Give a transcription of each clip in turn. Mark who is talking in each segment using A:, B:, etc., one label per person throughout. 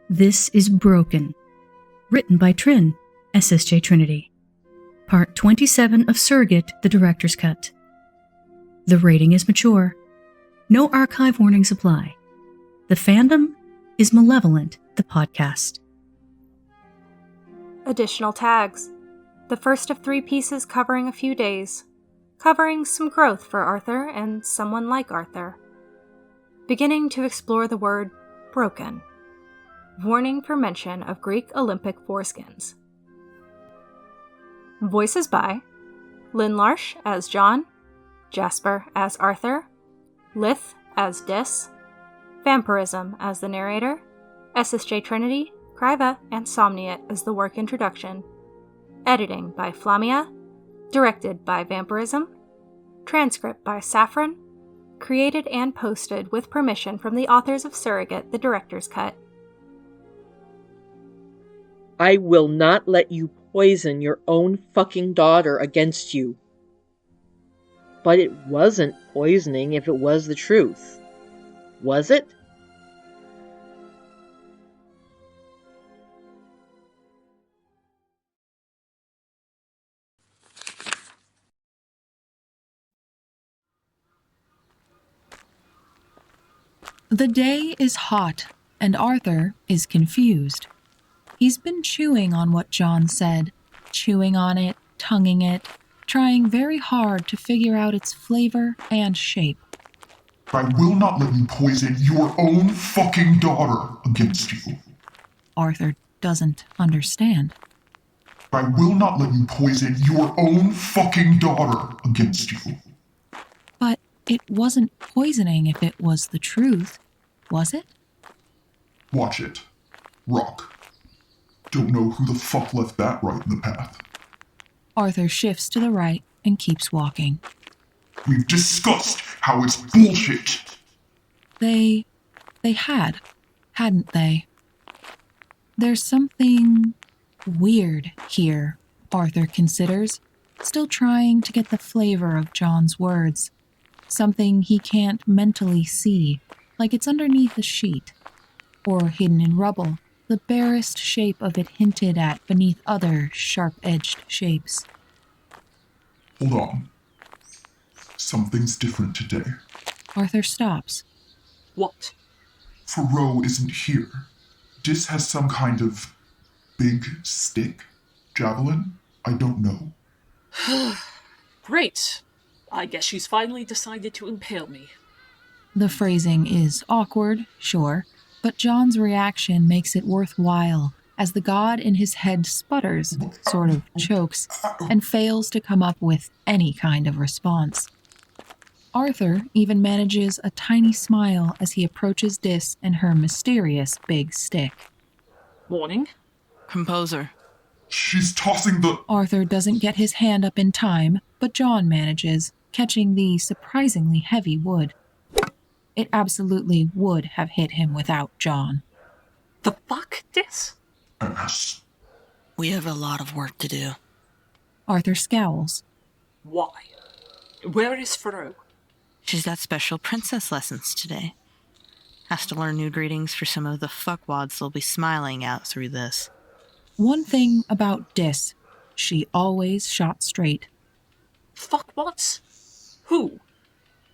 A: This is Broken, written by Trin, SSJTrinity. Part 27 of Surrogate, the Director's Cut. The rating is mature. No archive warnings apply. The fandom is Malevolent, the podcast.
B: Additional tags. The first of 3 pieces covering a few days. Covering some growth for Arthur and someone like Arthur. Beginning to explore the word broken. Warning for mention of Greek Olympic foreskins. Voices by LynnLarsh as John, Jasper as Arthur, Lith as Dis, Vmprsm as the narrator, SSJTrinity, Kraiva, and Somniate as the work introduction. Editing by Flamia. Directed by Vmprsm. Transcript by Saffron. Created and posted with permission from the authors of Surrogate, the Director's Cut.
C: I will not let you poison your own fucking daughter against you. But it wasn't poisoning if it was the truth. Was it?
D: The day is hot, and Arthur is confused. He's been chewing on what John said, chewing on it, tonguing it, trying very hard to figure out its flavor and shape.
E: I will not let you poison your own fucking daughter against you.
D: Arthur doesn't understand.
E: I will not let you poison your own fucking daughter against you.
D: But it wasn't poisoning if it was the truth, was it?
E: Watch it. Rock. Don't know who the fuck left that right in the path.
D: Arthur shifts to the right and keeps walking.
E: We've discussed how it's bullshit.
D: They had, hadn't they? There's something weird here, Arthur considers, still trying to get the flavor of John's words. Something he can't mentally see, like it's underneath a sheet, or hidden in rubble, the barest shape of it hinted at beneath other sharp-edged shapes.
E: Hold on. Something's different today.
D: Arthur stops.
F: What?
E: Thoreau isn't here. Dis has some kind of big stick? Javelin? I don't know.
F: Great. I guess she's finally decided to impale me.
D: The phrasing is awkward, sure, but John's reaction makes it worthwhile as the god in his head sputters, sort of chokes, and fails to come up with any kind of response. Arthur even manages a tiny smile as he approaches Dis and her mysterious big stick.
F: Morning.
G: Composer.
E: She's tossing the...
D: Arthur doesn't get his hand up in time, but John manages, catching the surprisingly heavy wood. It absolutely would have hit him without John.
F: The fuck, Dis?
E: Ass.
G: We have a lot of work to do.
D: Arthur scowls.
F: Why? Where is Thoreau?
G: She's got special princess lessons today. Has to learn new greetings for some of the fuckwads that'll be smiling out through this.
D: One thing about Dis, she always shot straight.
F: Fuckwads? Who?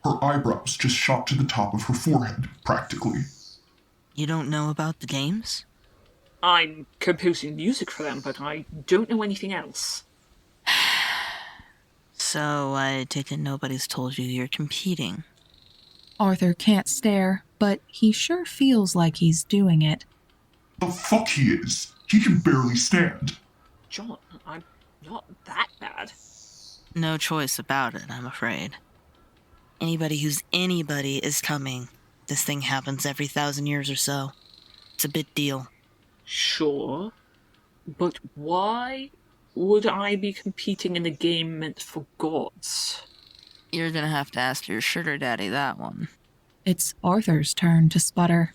E: Her eyebrows just shot to the top of her forehead, practically.
G: You don't know about the games?
F: I'm composing music for them, but I don't know anything else.
G: So I take it nobody's told you you're competing.
D: Arthur can't stare, but he sure feels like he's doing it.
E: The fuck he is? He can barely stand.
F: John, I'm not that bad.
G: No choice about it, I'm afraid. Anybody who's anybody is coming. This thing happens every 1,000 years or so. It's a big deal.
F: Sure. But why would I be competing in a game meant for gods?
G: You're gonna have to ask your sugar daddy that one.
D: It's Arthur's turn to sputter.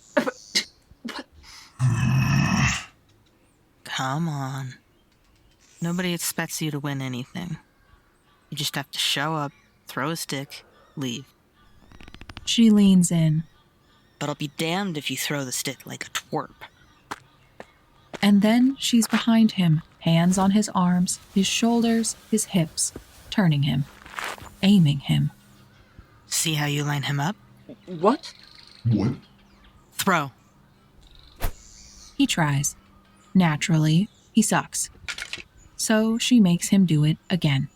G: Come on. Nobody expects you to win anything. You just have to show up, throw a stick, leave.
D: She leans in.
G: But I'll be damned if you throw the stick like a twerp.
D: And then she's behind him, hands on his arms, his shoulders, his hips, turning him, aiming him.
G: See how you line him up?
F: What?
E: What?
G: Throw.
D: He tries. Naturally, he sucks. So she makes him do it again.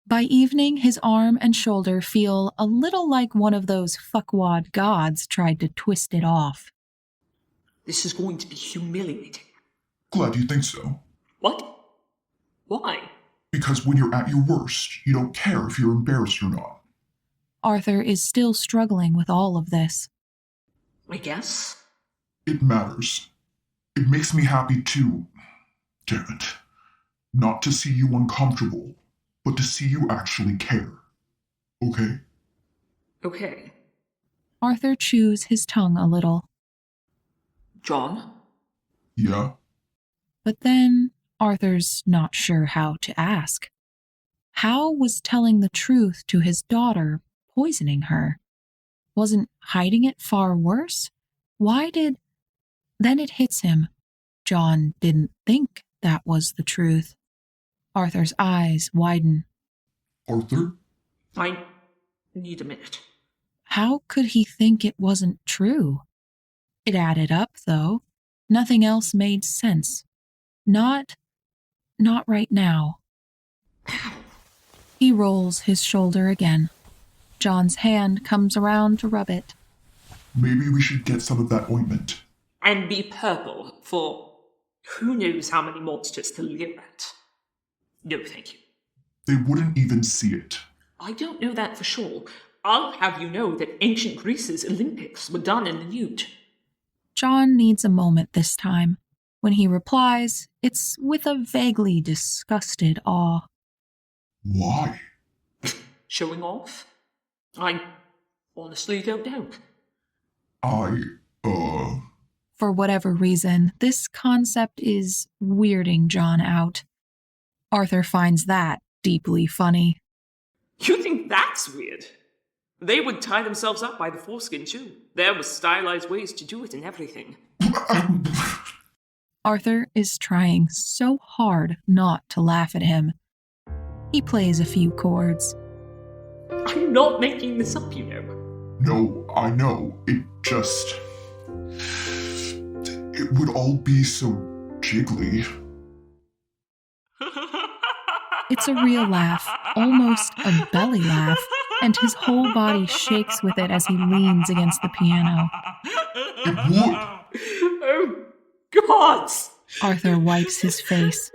D: By evening, his arm and shoulder feel a little like one of those fuckwad gods tried to twist it off.
F: This is going to be humiliating.
E: Glad you think so.
F: What? Why?
E: Because when you're at your worst, you don't care if you're embarrassed or not.
D: Arthur is still struggling with all of this.
F: I guess.
E: It matters. It makes me happy too. Damn it. Not to see you uncomfortable, but to see you actually care. Okay?
F: Okay.
D: Arthur chews his tongue a little.
F: John?
E: Yeah?
D: But then Arthur's not sure how to ask. How was telling the truth to his daughter poisoning her? Wasn't hiding it far worse? Why did... Then it hits him. John didn't think that was the truth. Arthur's eyes widen.
E: Arthur?
F: I need a minute.
D: How could he think it wasn't true? It added up, though. Nothing else made sense. Not right now. He rolls his shoulder again. John's hand comes around to rub it.
E: Maybe we should get some of that ointment.
F: And be purple for who knows how many monsters to leer at. No, thank you.
E: They wouldn't even see it.
F: I don't know that for sure. I'll have you know that ancient Greece's Olympics were done in the nude.
D: John needs a moment this time. When he replies, it's with a vaguely disgusted awe.
E: Why?
F: Showing off? I honestly don't know.
D: For whatever reason, this concept is weirding John out. Arthur finds that deeply funny.
F: You think that's weird? They would tie themselves up by the foreskin too. There were stylized ways to do it and everything.
D: Arthur is trying so hard not to laugh at him. He plays a few chords.
F: I'm not making this up, you know.
E: No, I know. It would all be so jiggly.
D: It's a real laugh, almost a belly laugh, and his whole body shakes with it as he leans against the piano.
E: It would.
F: Oh, God!
D: Arthur wipes his face.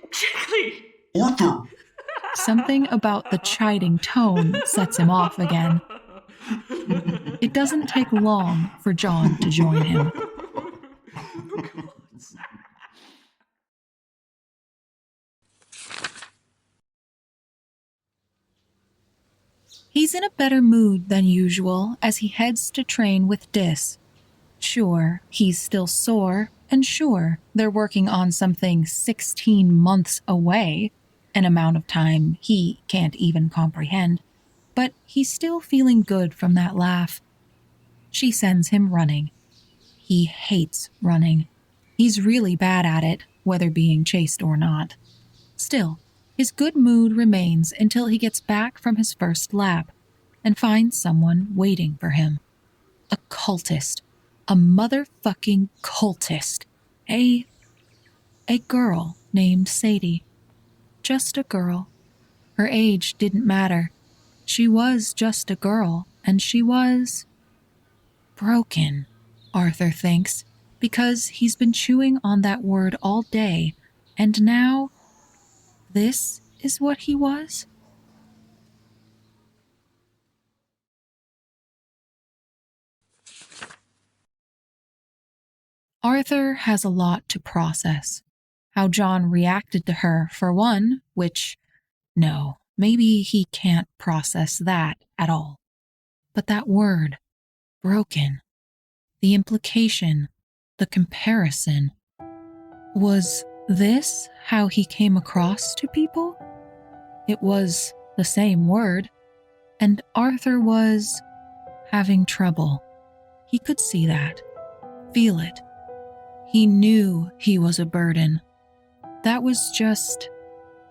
F: Jiggly!
E: Arthur!
D: Something about the chiding tone sets him off again. It doesn't take long for John to join him. He's in a better mood than usual as he heads to train with Dis. Sure, he's still sore, and sure, they're working on something 16 months away, an amount of time he can't even comprehend, but he's still feeling good from that laugh. She sends him running. He hates running. He's really bad at it, whether being chased or not. Still, his good mood remains until he gets back from his first lap and finds someone waiting for him. A cultist. A motherfucking cultist. A girl named Sadie. Just a girl. Her age didn't matter. She was just a girl, and she was broken, Arthur thinks, because he's been chewing on that word all day, and now this is what he was? Arthur has a lot to process. How John reacted to her, for one, which, no, maybe he can't process that at all. But that word, broken, the implication, the comparison. Was this how he came across to people? It was the same word. And Arthur was having trouble. He could see that, feel it. He knew he was a burden. That was just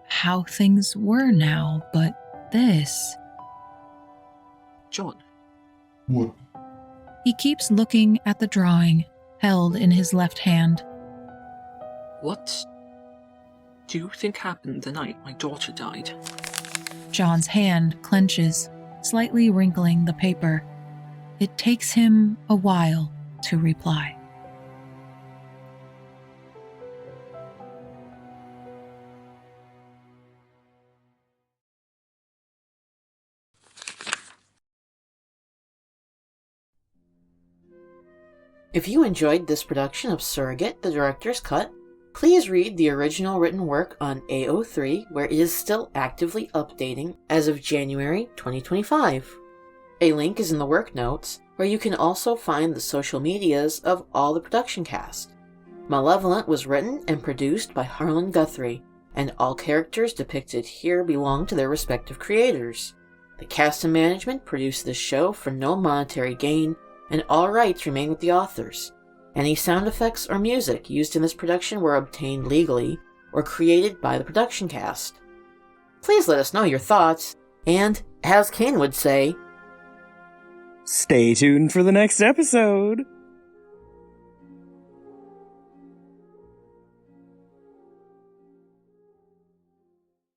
D: how things were now, but this...
F: John.
E: What?
D: He keeps looking at the drawing held in his left hand.
F: What do you think happened the night my daughter died?
D: John's hand clenches, slightly wrinkling the paper. It takes him a while to reply.
H: If you enjoyed this production of Surrogate, the Director's Cut, please read the original written work on AO3, where it is still actively updating as of January 2025. A link is in the work notes, where you can also find the social medias of all the production cast. Malevolent was written and produced by Harlan Guthrie, and all characters depicted here belong to their respective creators. The cast and management produced this show for no monetary gain, and all rights remain with the authors. Any sound effects or music used in this production were obtained legally or created by the production cast. Please let us know your thoughts, and, as Kane would say,
I: stay tuned for the next episode!